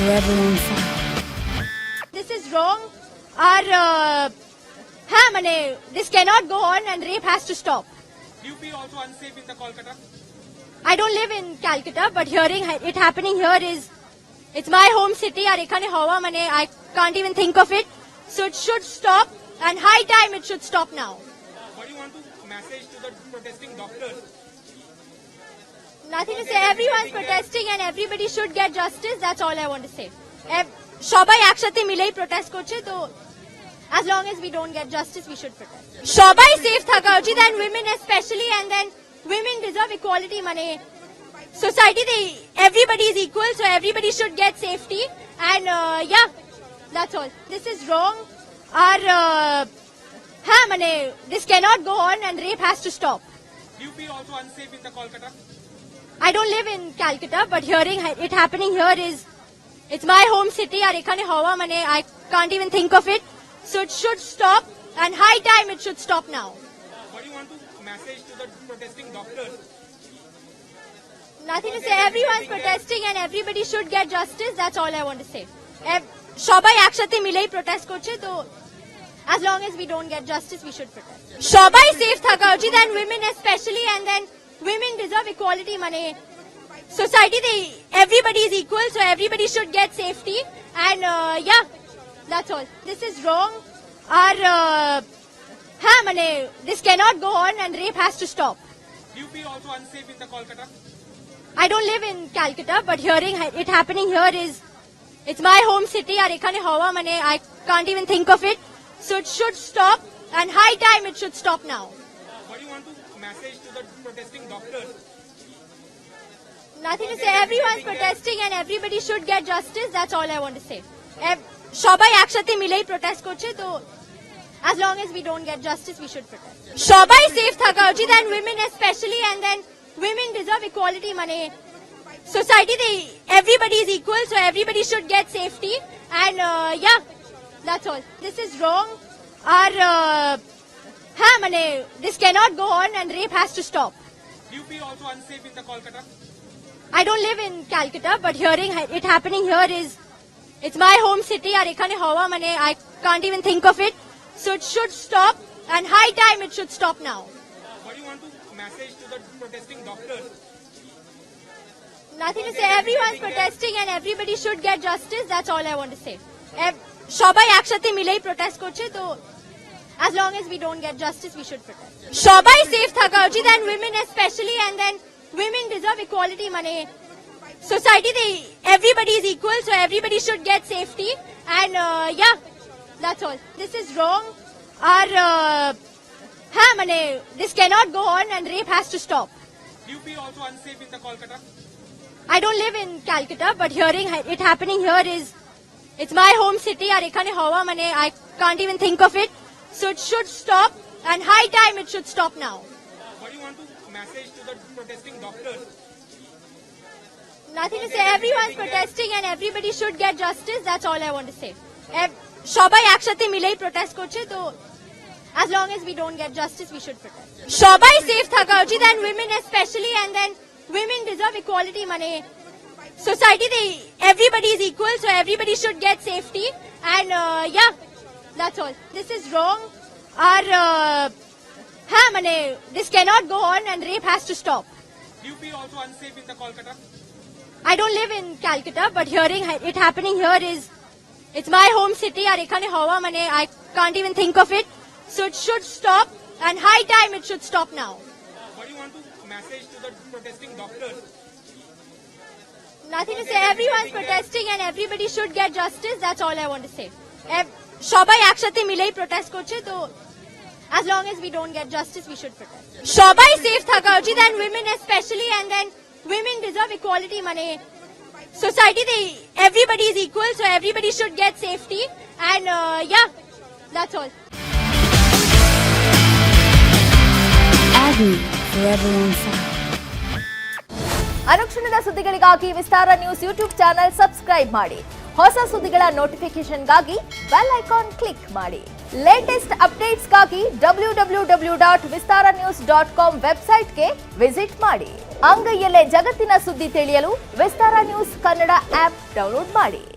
forever on fire. This is wrong. This cannot go on and rape has to stop. Do you feel also unsafe in the Kolkata? I don't live in Calcutta, but hearing it happening here it's my home city. I can't even think of it. So it should stop, and high time it should stop now. What do you want to message to the protesting doctors? Nothing to say. Everyone's protesting and everybody should get justice. That's all I want to say. সবাই একসাথে মিলেই protest করছে তো as long as we don't get justice we should protest. সবাই safe থাকা উচিত and women especially, and then women deserve equality. Society everybody is equal, so everybody should get safety, and that's all. This is wrong. This cannot go on and rape has to stop. Do you feel also unsafe in the Kolkata? I don't live in Calcutta, but hearing it happening here it's my home city. I can't even think of it. So it should stop, and high time it should stop now. What do you want to message to the protesting doctors? Nothing to say. Everyone's protesting and everybody should get justice. That's all I want to say. সবাই একসাথে মিলেই protest করছে তো as long as we don't get justice we should protest. সবাই safe থাকা উচিত and women especially, and then women deserve equality. Society everybody is equal, so everybody should get safety, and that's all. This is wrong. This cannot go on and rape has to stop. Do you feel also unsafe in the Kolkata? I don't live in Calcutta, but hearing it happening here it's my home city. I can't even think of it. So it should stop, and high time it should stop now. What do you want to message to the protesting doctors? Nothing to say. Everyone's protesting and everybody should get justice. That's all I want to say. সবাই একসাথে মিলেই protest করছে তো as long as we don't get justice we should protest. সবাই safe থাকা উচিত and women especially, and then women deserve equality. Society everybody is equal, so everybody should get safety, and that's all. This is wrong. This cannot go on and rape has to stop. Do you feel also unsafe in the Kolkata? I don't live in Calcutta, but hearing it happening here it's my home city. I can't even think of it. So it should stop, and high time it should stop now. What do you want to message to the protesting doctors? Nothing to say. Everyone's protesting and everybody should get justice. That's all I want to say. সবাই একসাথে মিলেই protest করছে তো as long as we don't get justice we should protest. সবাই safe থাকা উচিত and women especially, and then women deserve equality. Society everybody is equal, so everybody should get safety, and that's all. This is wrong. This cannot go on and rape has to stop. Do you feel also unsafe in the Kolkata? I don't live in Calcutta, but hearing it happening here it's my home city. I can't even think of it. So it should stop, and high time it should stop now. What do you want to message to the protesting doctors? Nothing to say. Everyone's protesting and everybody should get justice. That's all I want to say. সবাই একসাথে মিলেই protest করছে তো as long as we don't get justice we should protest. সবাই safe থাকা উচিত and women especially, and then women deserve equality. Society everybody is equal, so everybody should get safety, and that's all. This is wrong. This cannot go on and rape has to stop. Do you feel also unsafe in the Kolkata? I don't live in Calcutta, but hearing it happening here it's my home city. I can't even think of it. So it should stop, and high time it should stop now. What do you want to message to the protesting doctors? Nothing to say. Everyone's protesting and everybody should get justice. That's all I want to say. সবাই একসাথে মিলেই protest করছে তো as long as we don't get justice we should protest. সবাই safe থাকা উচিত and women especially, and then women deserve equality. Society everybody is equal, so everybody should get safety, and that's all. Agony forever on fire. ಅನುಕ್ಷಣದ ಸುದ್ದಿಗಳಿಗಾಗಿ ವಿಸ್ತಾರ news YouTube channel subscribe ಮಾಡಿ. ಹೊಸ ಸುದ್ದಿಗಳ ನೋಟಿಫಿಕೇಶನ್ಗಾಗಿ bell icon click ಮಾಡಿ. Latest ಅಪ್ಡೇಟ್ಸ್ಗಾಗಿ www.vistaranews.com ವೆಬ್ಸೈಟ್ಗೆ visit ಮಾಡಿ. ಅಂಗೈಯಲ್ಲೇ ಜಗತ್ತಿನ ಸುದ್ದಿ ತಿಳಿಯಲು ವಿಸ್ತಾರ ನ್ಯೂಸ್ ಕನ್ನಡ ಆಪ್ ಡೌನ್ಲೋಡ್ ಮಾಡಿ.